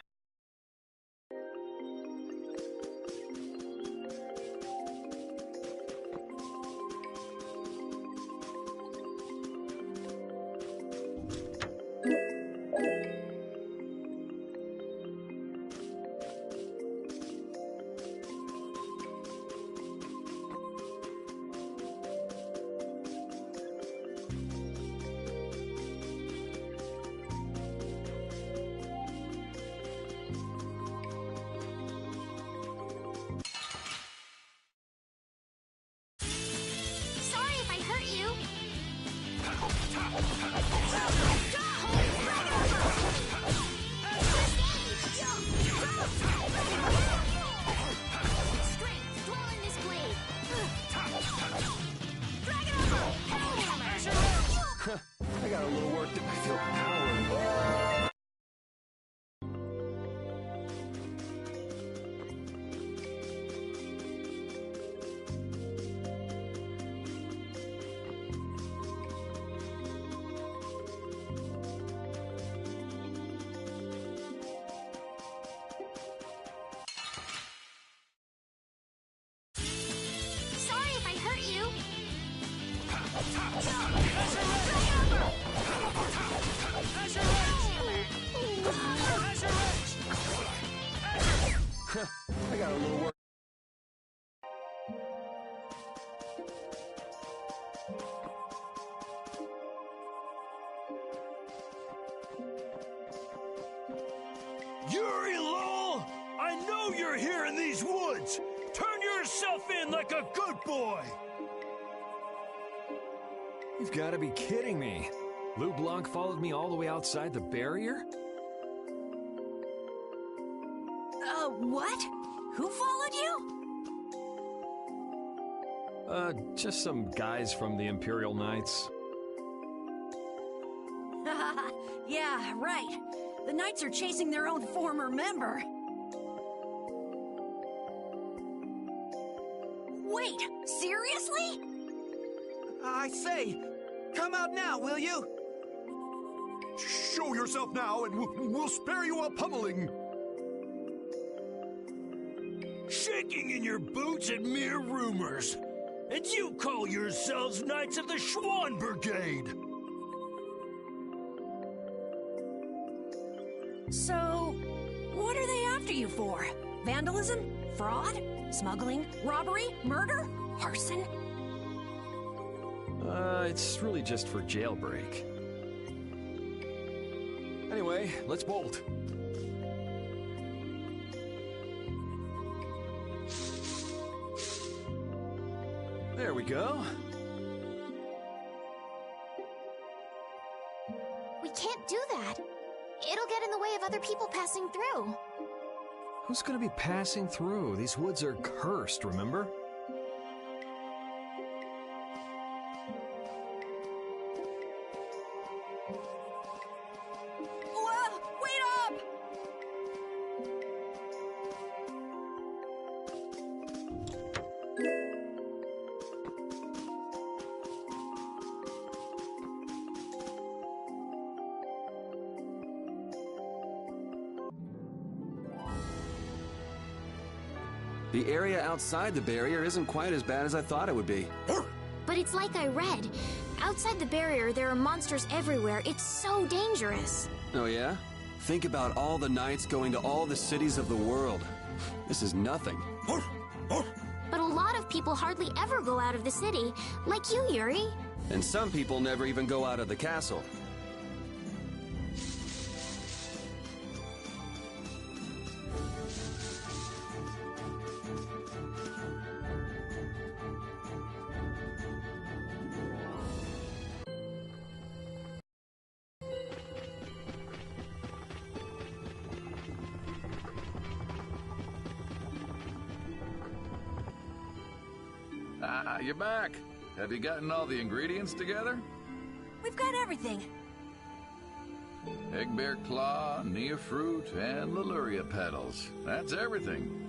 Sorry if I hurt you. Strength, dwell in this blade. Dragon over, Hellhammer. I got a little work to feel power. Sorry if I hurt you. I got a little work. Yuri Lowell! I know you're here in these woods! Turn yourself in like a good boy! You've got to be kidding me. Lou Blanc followed me all the way outside the barrier? What? Who followed you? Just some guys from the Imperial Knights. Yeah, right. The Knights are chasing their own former member. Wait, seriously? I say, come out now, will you? Show yourself now, and we'll spare you a pummeling. Shaking in your boots at mere rumors. And you call yourselves Knights of the Schwann Brigade. So, what are they after you for? Vandalism? Fraud? Smuggling? Robbery? Murder? Arson? It's really just for jailbreak. Anyway, let's bolt. There we go. We We can't do that. It'll get in the way of other people passing through. Who's gonna be passing through? These woods are cursed, remember? Whoa! Wait up! The area outside the barrier isn't quite as bad as I thought it would be. But it's like I read. Outside the barrier, there are monsters everywhere. It's so dangerous. Oh yeah? Think about all the knights going to all the cities of the world. This is nothing. But a lot of people hardly ever go out of the city, like you, Yuri. And some people never even go out of the castle. Ah, you're back. Have you gotten all the ingredients together? We've got everything. Egg bear claw, nia fruit, and Leluria petals. That's everything.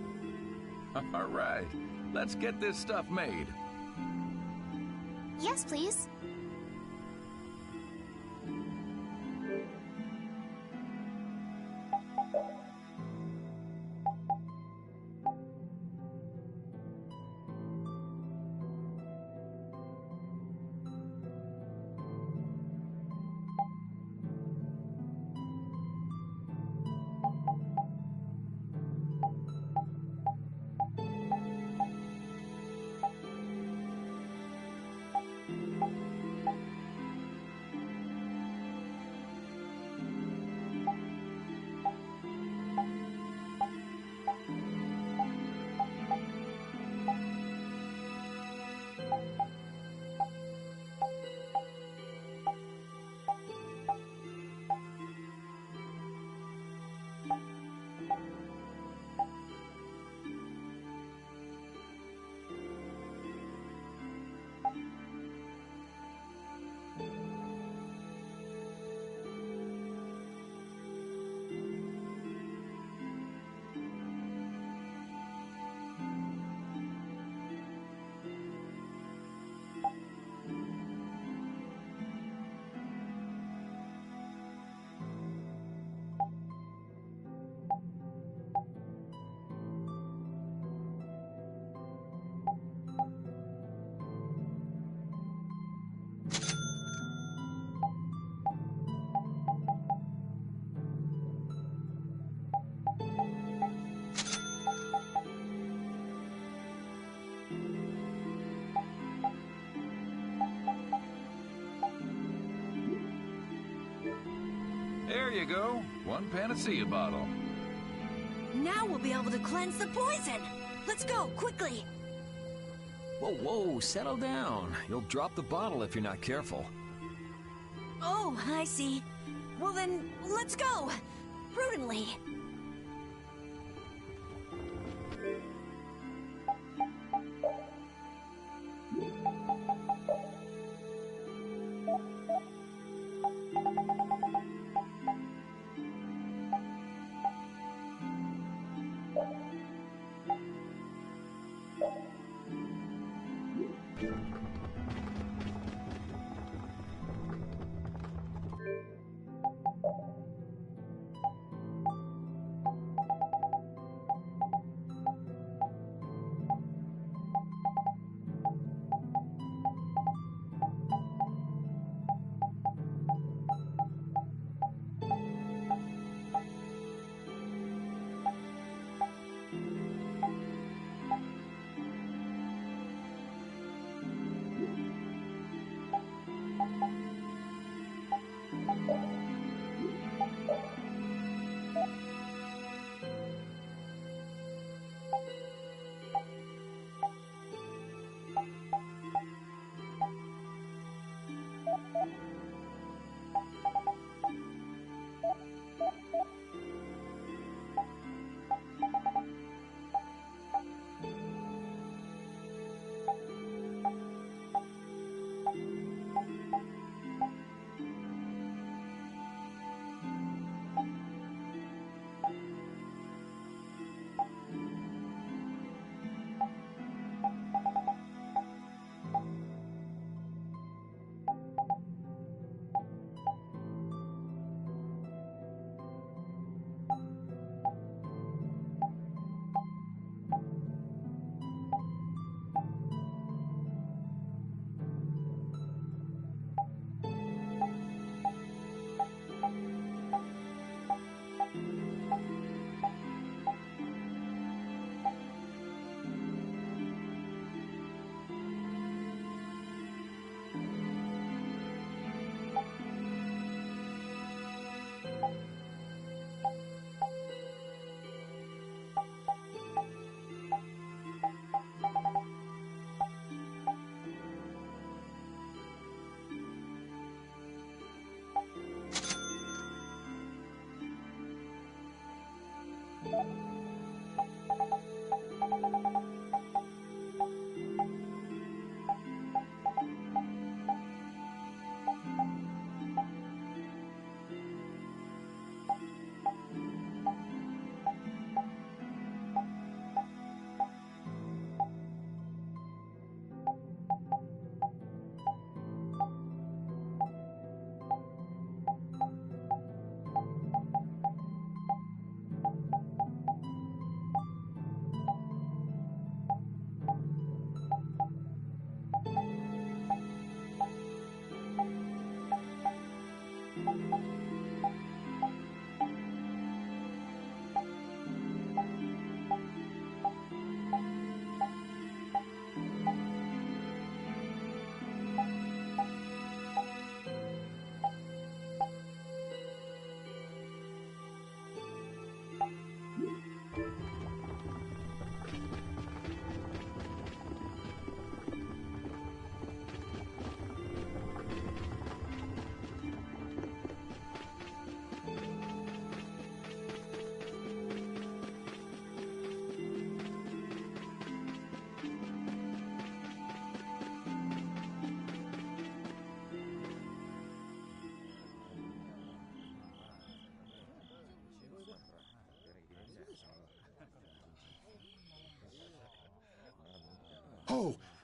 All right, let's get this stuff made. Yes, please. There you go. One panacea bottle. Now we'll be able to cleanse the poison. Let's go, quickly. Whoa, whoa, settle down. You'll drop the bottle if you're not careful. Oh, I see. Well then, let's go. Prudently.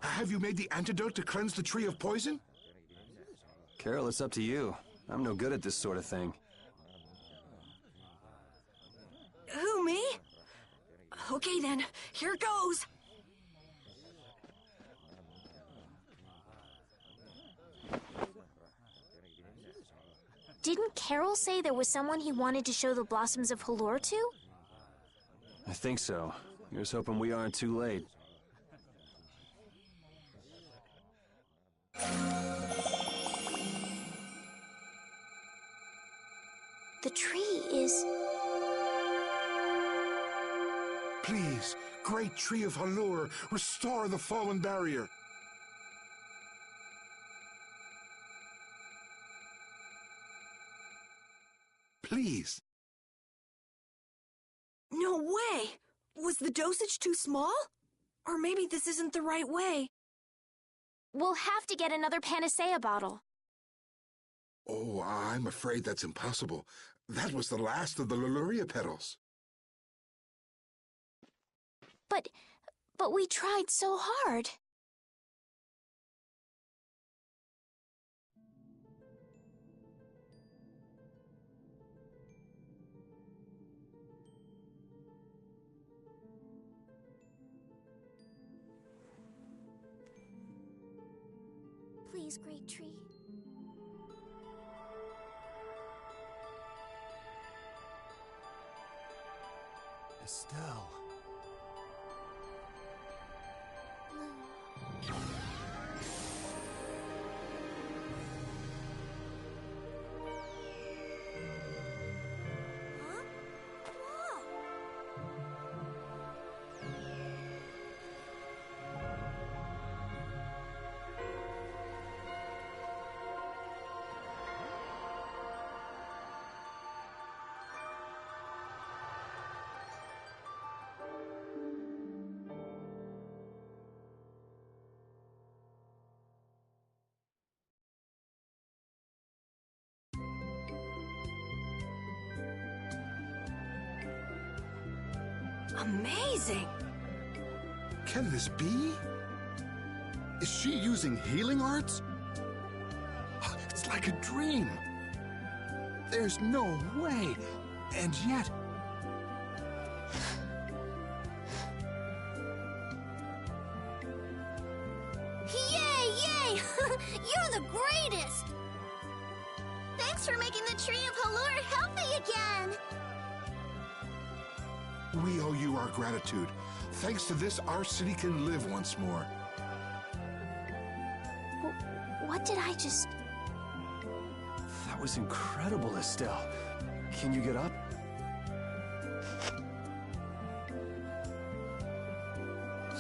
Have you made the antidote to cleanse the tree of poison? Carol, it's up to you. I'm no good at this sort of thing. Who, me? Okay then, here goes. Didn't Carol say there was someone he wanted to show the blossoms of Halor to? I think so. Here's hoping we aren't too late. The tree is... Please, great tree of Halor, restore the fallen barrier. Please. No way! Was the dosage too small? Or maybe this isn't the right way. We'll have to get another panacea bottle. Oh, I'm afraid that's impossible. That was the last of the Leluria petals. But we tried so hard. Please, great tree. Estelle. Amazing! Can this be? Is she using healing arts? It's like a dream. There's no way. And yet... Yay, yay! You're the greatest! Thanks for making the tree of Halor healthy again! We owe you our gratitude. Thanks to this, our city can live once more. What did I just... That was incredible, Estelle. Can you get up?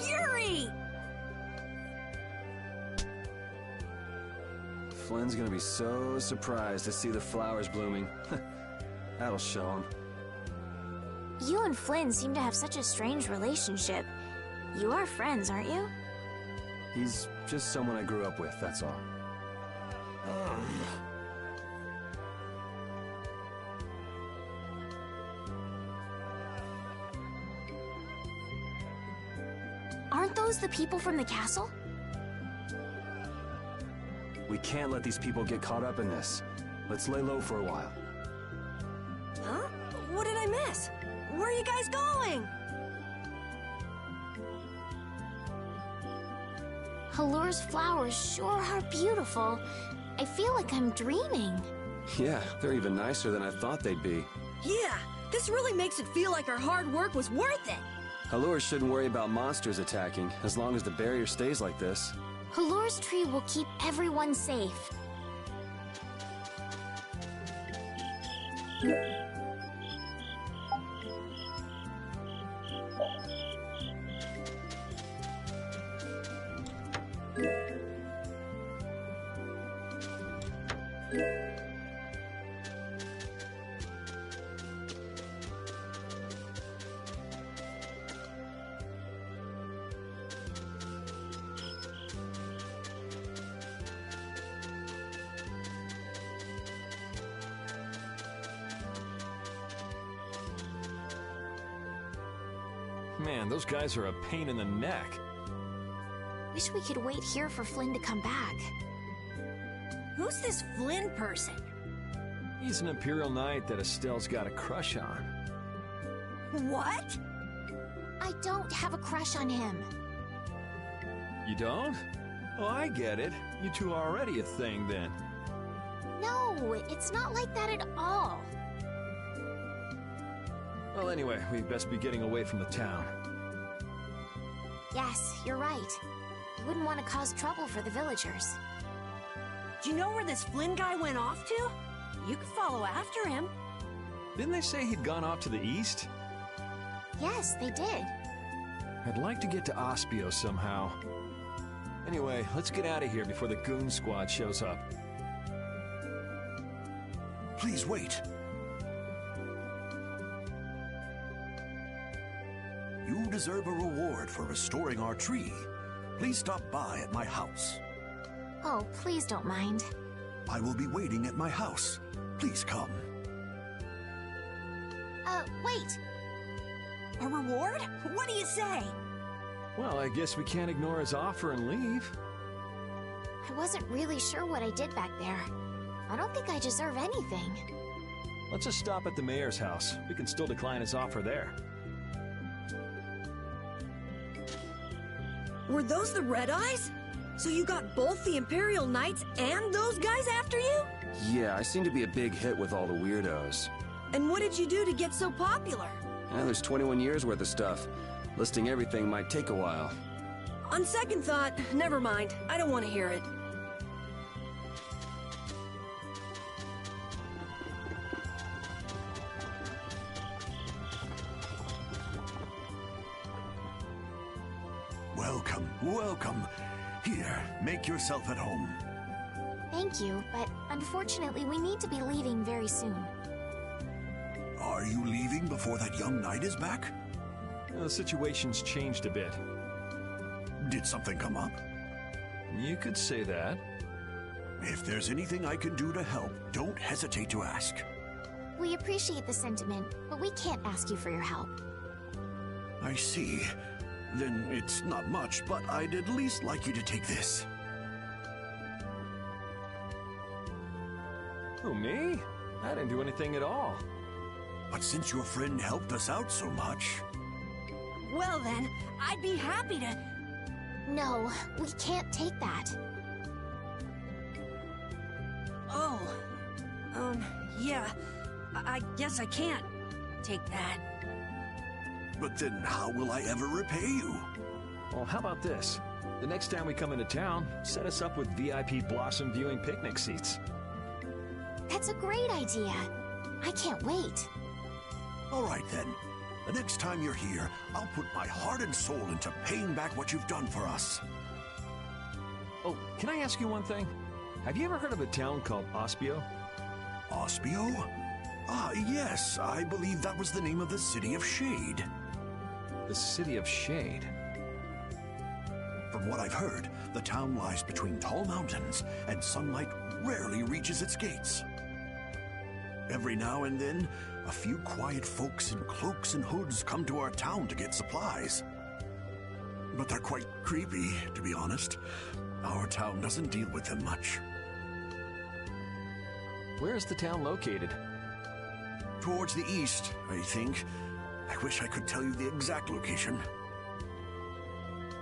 Yuri! Flynn's gonna be so surprised to see the flowers blooming. That'll show him. You and Flynn seem to have such a strange relationship. You are friends, aren't you? He's just someone I grew up with, that's all. Aren't those the people from the castle? We can't let these people get caught up in this. Let's lay low for a while. Huh? What did I miss? Where are you guys going? Halor's flowers sure are beautiful. I feel like I'm dreaming. Yeah, they're even nicer than I thought they'd be. Yeah, this really makes it feel like our hard work was worth it. Halor shouldn't worry about monsters attacking, as long as the barrier stays like this. Halor's tree will keep everyone safe. Man, those guys are a pain in the neck. Wish we could wait here for Flynn to come back. Who's this Flynn person? He's an Imperial Knight that Estelle's got a crush on. What? I don't have a crush on him. You don't? Oh, I get it. You two are already a thing, then. No, it's not like that at all. Well, anyway, we'd best be getting away from the town. Yes, you're right. You wouldn't want to cause trouble for the villagers. Do you know where this Flynn guy went off to? You could follow after him. Didn't they say he'd gone off to the east? Yes, they did. I'd like to get to Ospio somehow. Anyway, let's get out of here before the goon squad shows up. Please wait. You deserve a reward for restoring our tree. Please stop by at my house. Oh, please don't mind. I will be waiting at my house. Please come. Wait. A reward? What do you say? Well, I guess we can't ignore his offer and leave. I wasn't really sure what I did back there. I don't think I deserve anything. Let's just stop at the mayor's house. We can still decline his offer there. Were those the Red Eyes? So you got both the Imperial Knights and those guys after you? Yeah, I seem to be a big hit with all the weirdos. And what did you do to get so popular? There's 21 years worth of stuff. Listing everything might take a while. On second thought, never mind. I don't want to hear it. Welcome, welcome. Here, make yourself at home. Thank you, but unfortunately we need to be leaving very soon. Are you leaving before that young knight is back? The situation's changed a bit. Did something come up? You could say that. If there's anything I can do to help, don't hesitate to ask. We appreciate the sentiment, but we can't ask you for your help. I see. Then it's not much, but I'd at least like you to take this. Who, me? I didn't do anything at all. But since your friend helped us out so much... Well then, I'd be happy to... No, we can't take that. Oh. Yeah. I guess I can't take that. But then how will I ever repay you? Well, how about this? The next time we come into town, set us up with VIP blossom viewing picnic seats. That's a great idea. I can't wait. All right then. The next time you're here, I'll put my heart and soul into paying back what you've done for us. Oh, can I ask you one thing? Have you ever heard of a town called Ospio? Ospio? Ah, yes. I believe that was the name of the City of Shade. The City of Shade? From what I've heard, the town lies between tall mountains, and sunlight rarely reaches its gates. Every now and then, a few quiet folks in cloaks and hoods come to our town to get supplies. But they're quite creepy, to be honest. Our town doesn't deal with them much. Where is the town located? Towards the east, I think. I wish I could tell you the exact location.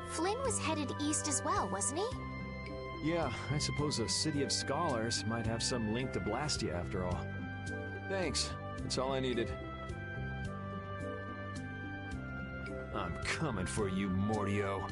Flynn was headed east as well, wasn't he? Yeah, I suppose a city of scholars might have some link to Blastia after all. Thanks. That's all I needed. I'm coming for you, Mortio.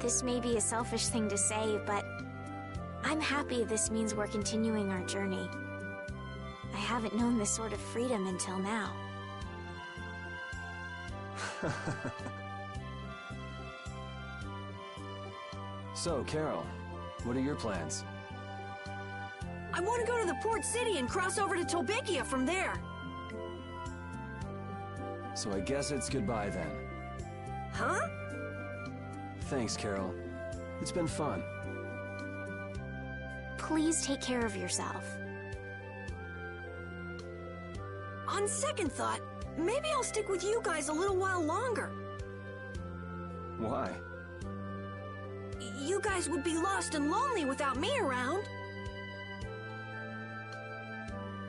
This may be a selfish thing to say, but I'm happy this means we're continuing our journey. I haven't known this sort of freedom until now. So, Carol, what are your plans? I want to go to the port city and cross over to Tolbikia from there. So I guess it's goodbye then. Huh? Thanks, Carol. It's been fun. Please take care of yourself. On second thought, maybe I'll stick with you guys a little while longer. Why? You guys would be lost and lonely without me around.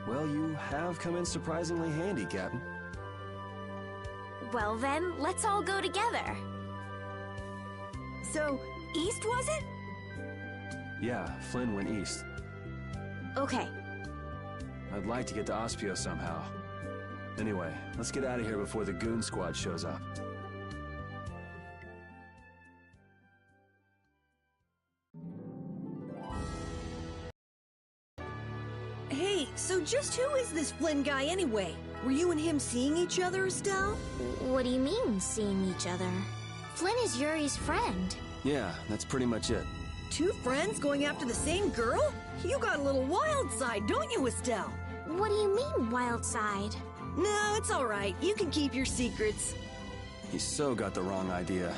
Well, you have come in surprisingly handy, Captain. Well then, let's all go together. So, east was it? Yeah, Flynn went east. Okay. I'd like to get to Ospio somehow. Anyway, let's get out of here before the goon squad shows up. Hey, so just who is this Flynn guy anyway? Were you and him seeing each other, Estelle? What do you mean, seeing each other? Flynn is Yuri's friend. Yeah, that's pretty much it. Two friends going after the same girl? You got a little wild side, don't you, Estelle? What do you mean, wild side? No, it's all right. You can keep your secrets. He's so got the wrong idea.